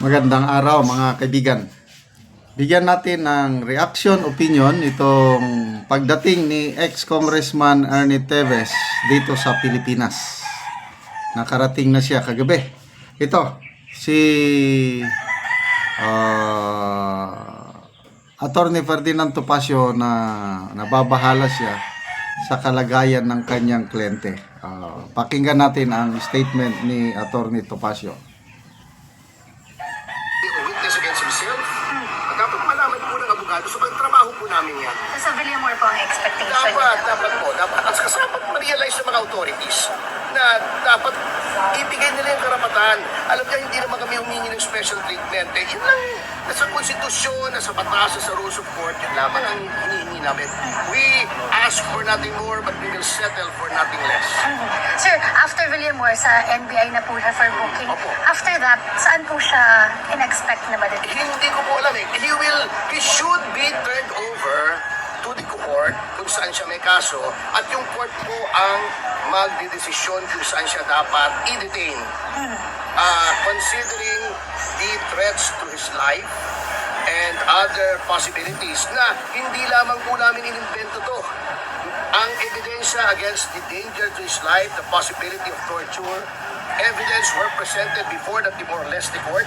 Magandang araw mga kaibigan. Bigyan natin ng reaction, opinion itong pagdating ni ex-Congressman Ernie Teves dito sa Pilipinas. Nakarating na siya kagabi. Ito, si Attorney Ferdinand Topacio na nababahala siya sa kalagayan ng kanyang kliyente. Pakinggan natin ang statement ni Attorney Topacio. Witness against himself. Dapat malaman po ng abogado. So, pagtrabaho po namin yan. Sa Villamor po ang expectation Dapat po. At kasama po ma-realize ng mga authorities na dapat ibigay nila yung karapatan. Alam niya, hindi naman kami humingi ng special treatment. Yun lang, nasa konstitusyon, nasa batas, sa rules of court, yun lamang ang hinihingi namin. We ask for nothing more, but we will settle for nothing less. Sir, after Villamor, sa NBI na po siya for booking. Opo. After that, saan po siya in-expect na madali? Hindi ko po alam eh. He should be turned over to the court kung saan siya may kaso at yung court po ang magdidesisyon kung saan siya dapat i-detain. Considering the threats to his life and other possibilities na hindi lamang po namin inimbento to. Ang ebidensya against the danger to his life, the possibility of torture, evidence were presented before the Timor-Leste court.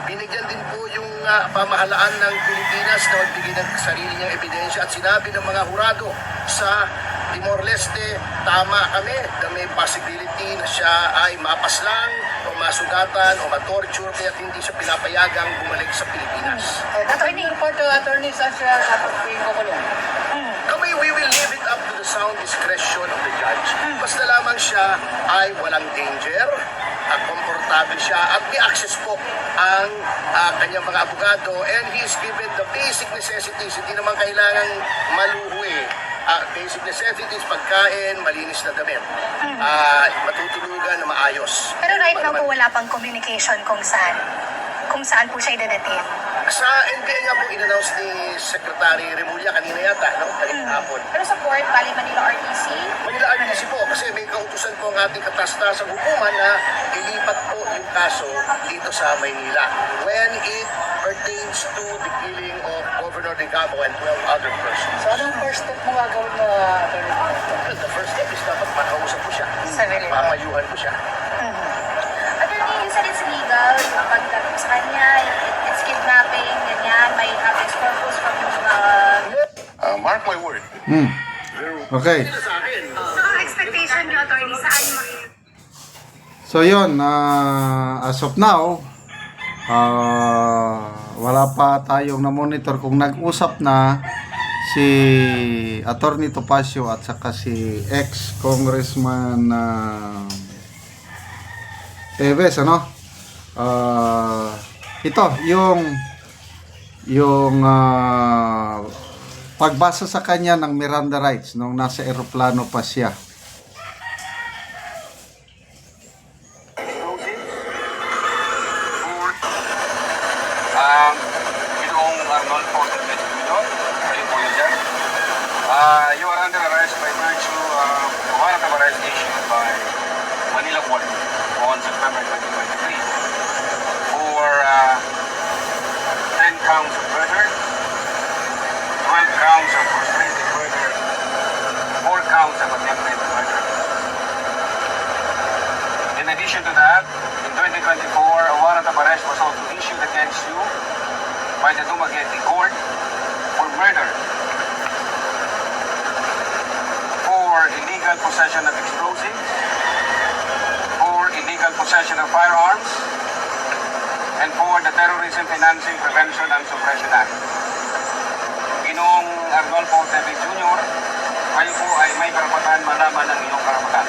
Binigyan din po yung pamahalaan ng Pilipinas na magbigay ng sarili niyang ebidensya at sinabi ng mga hurado sa Timor-Leste, tama kami na may possibility na siya ay mapaslang o masugatan o matorture kaya hindi siya pinapayagang bumalik sa Pilipinas. Attorney, report to Attorney Sasha dapat kukulong. Kami, we will leave it up to the sound discretion of the judge. Basta lamang siya ay walang danger, komportable siya at may access po ang kanyang mga abogado and he is given the basic necessities. Hindi naman kailangang maluho eh. Basic necessities, pagkain, malinis na damit, matutulugan na maayos. Pero right now po wala pang communication kung saan po siya i-detain. Sa NBI nga po in-announce ni Secretary Remulla kanina yata, no? Kanina hapon. Pero sa port, bali Manila RTC, Manila RTC po kasi may kautusan po ang ating katastasang hukuman na ilipat po yung kaso dito sa Maynila when it pertains to the killing of Governor Digamo and 12 other persons. so anong first step mo gagawin na Attorney? Well, the first step is dapat makausap ko siya. Sa Villamor. Papayuhan ko siya. Attorney, you said it's legal, yung pagdating sa kanya, it's kidnapping, ganyan, may habeas corpus from Mark my word. Okay. Sa akin, So, ang expectation niyo, Attorney, saan So yun, as of now, wala pa tayong na-monitor kung nag-usap na si Attorney Topacio at saka si ex-Congressman Teves, ano? Ito, yung pagbasa sa kanya ng Miranda rights nung nasa eroplano pa siya. Ginoong Arnolfo Teves Jr., kayo po yun dyan. You are under arrest by virtue of warrant of arrest issued by Manila Court on September 2023 for 10 counts of murder, 12 counts of frustrated murder, 4 counts of attempted murder. In addition to that, in 2024, a warrant of arrest was also issued against you by the Dumaguete Court for murder, for illegal possession of explosives, for illegal possession of firearms, and for the Terrorism Financing Prevention and Suppression Act. Ginoong Arnolfo Teves Jr., kayo po ay may karapatan malaman ng iyong karapatan.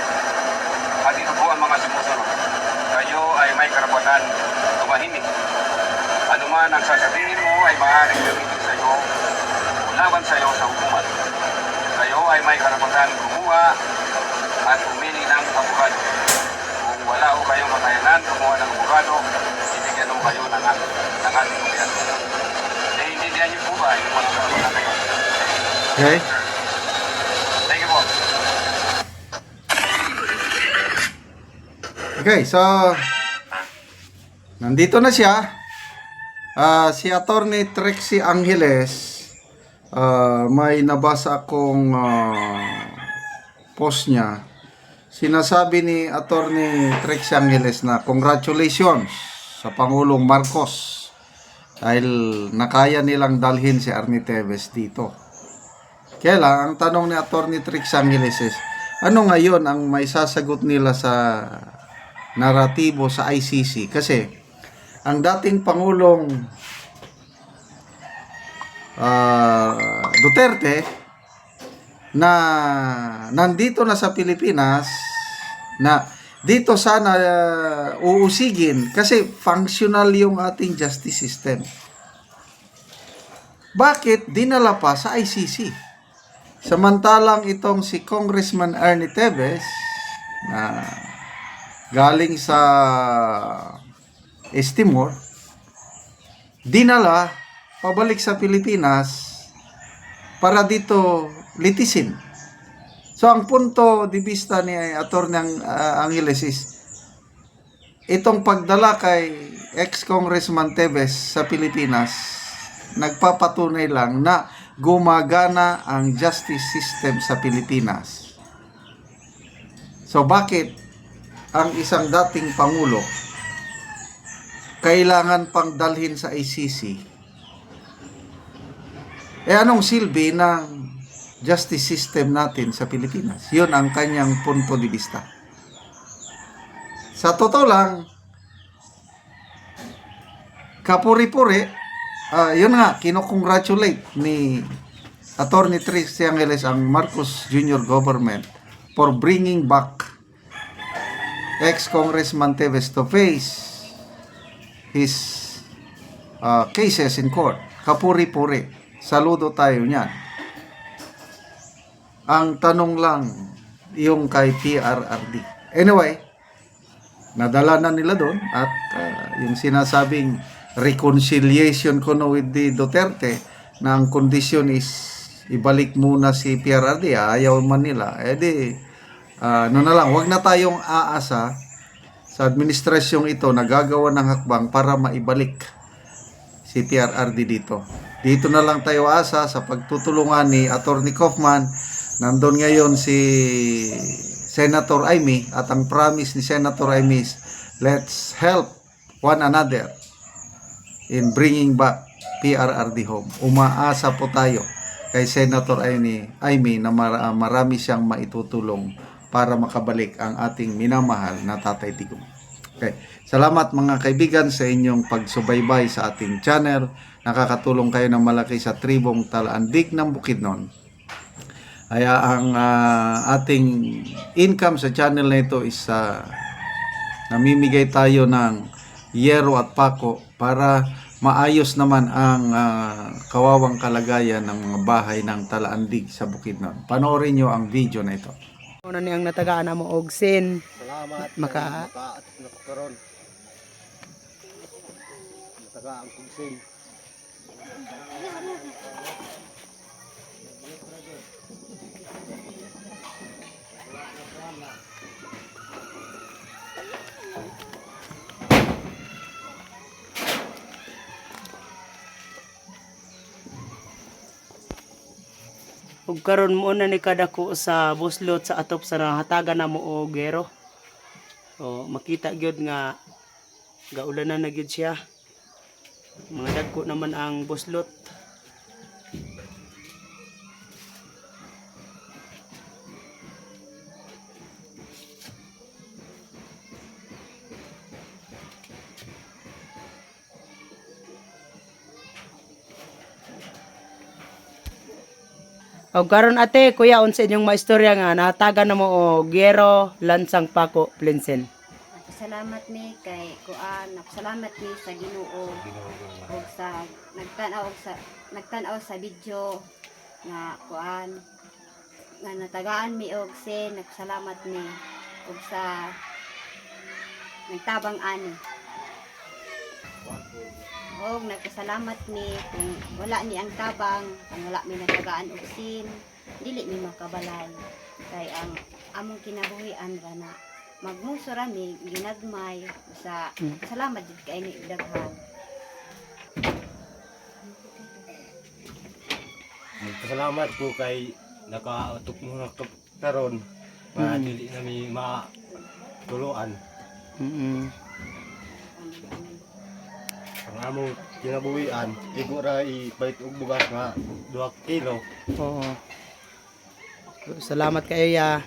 At ito po ang mga sumusunod. Kayo ay may karapatan tumahimik. Ano man ang sasabihin mo ay maaaring gamitin sa iyo o laban sa iyo sa hukuman. Kayo ay may karapatan kumuha at pumili ng abogado. Kung wala o kayong kakayanan kumuha ng abogado, ibigyan mo kayo ng ating gobyerno. Naiintindihan niyo po ba yung mga karapatan kayo? Okay? Thank you po. Okay, so nandito na siya. Si Attorney Trixie Angeles, may nabasa akong post niya. Sinasabi ni Attorney Trixie Angeles na congratulations sa Pangulong Marcos dahil nakaya nilang dalhin si Arnie Teves dito. Kaya lang, ang tanong ni Attorney Trixie Angeles is, ano ngayon ang may sasagot nila sa naratibo sa ICC? Kasi ang dating Pangulong Duterte na nandito na sa Pilipinas, na dito sana uusigin kasi functional yung ating justice system. Bakit dinala pa sa ICC? Samantalang itong si Congressman Ernie Teves na galing sa Timor, dinala pabalik sa Pilipinas para dito litisin. So ang punto di vista ni Atty. Angeles is itong pagdala kay ex-Congressman Teves sa Pilipinas nagpapatunay lang na gumagana ang justice system sa Pilipinas. So bakit ang isang dating Pangulo kailangan pang dalhin sa ICC? Anong silbi ng justice system natin sa Pilipinas? Yun ang kanyang punto de vista. Sa totoo lang, kapuri-puri, yun nga, kinocongratulate ni Attorney Trixie Angeles ang Marcos Jr. government for bringing back ex-Congressman Teves to face his cases in court. Kapuri-puri. Saludo tayo niyan. Ang tanong lang, yung kay PRRD. Anyway, nadala na nila doon at yung sinasabing reconciliation ko no with the Duterte na ang kondisyon is ibalik muna si PRRD, ayaw man nila, ano na lang, wag na tayong aasa sa administrasyong ito na gagawa ng hakbang para maibalik si PRRD dito. Dito na lang tayo asa sa pagtutulungan ni Attorney Kaufman. Nandun ngayon si Senator Amy at ang promise ni Senator Amy is let's help one another in bringing back PRRD home. Umaasa po tayo kay Senator Amy na marami siyang maitutulong para makabalik ang ating minamahal na Tatay Digong. Okay. Salamat mga kaibigan sa inyong pagsubaybay sa ating channel. Nakakatulong kayo ng malaki sa tribong Talaandig ng Bukidnon. Kaya ang ating income sa channel na ito is namimigay tayo ng yero at pako para maayos naman ang kawawang kalagayan ng mga bahay ng Talaandig sa Bukidnon. Panoorin nyo ang video na ito. Una ni ang natagaan na mo og sin. Salamat. Maka Nakaroon. Natagaan kong sin. ug karon mo na ni kadako sa buslot sa atop sa hatagan na mo og gero. O makita gyud nga gaulanan na gyud siya. Mga dagko naman ang buslot. O karon ate, kuya, unsa inyong maistorya nga nahatagan na mo og gero lansang pako plinsen. Salamat mi kay kuan, salamat mi sa Ginoo ug sa nagtan-aw sa video nga kuan nga natagaan mi og sin, nagsalamat mi ug sa nagtabang ani. Og nagpasalamat mi kung wala ni ang tabang, kung wala mi natagaan og sin, dili mi makabalay kay ang among kinabuhian na magmusura mi ginagmay sa salamat jud kay ni daghan. Salamat po kay nakautok mo na karon nga dili nami matuluan. Ang among kinabuhian, igo ra ipait og bugas nga 2 kilo. Oo. Salamat kayo ya.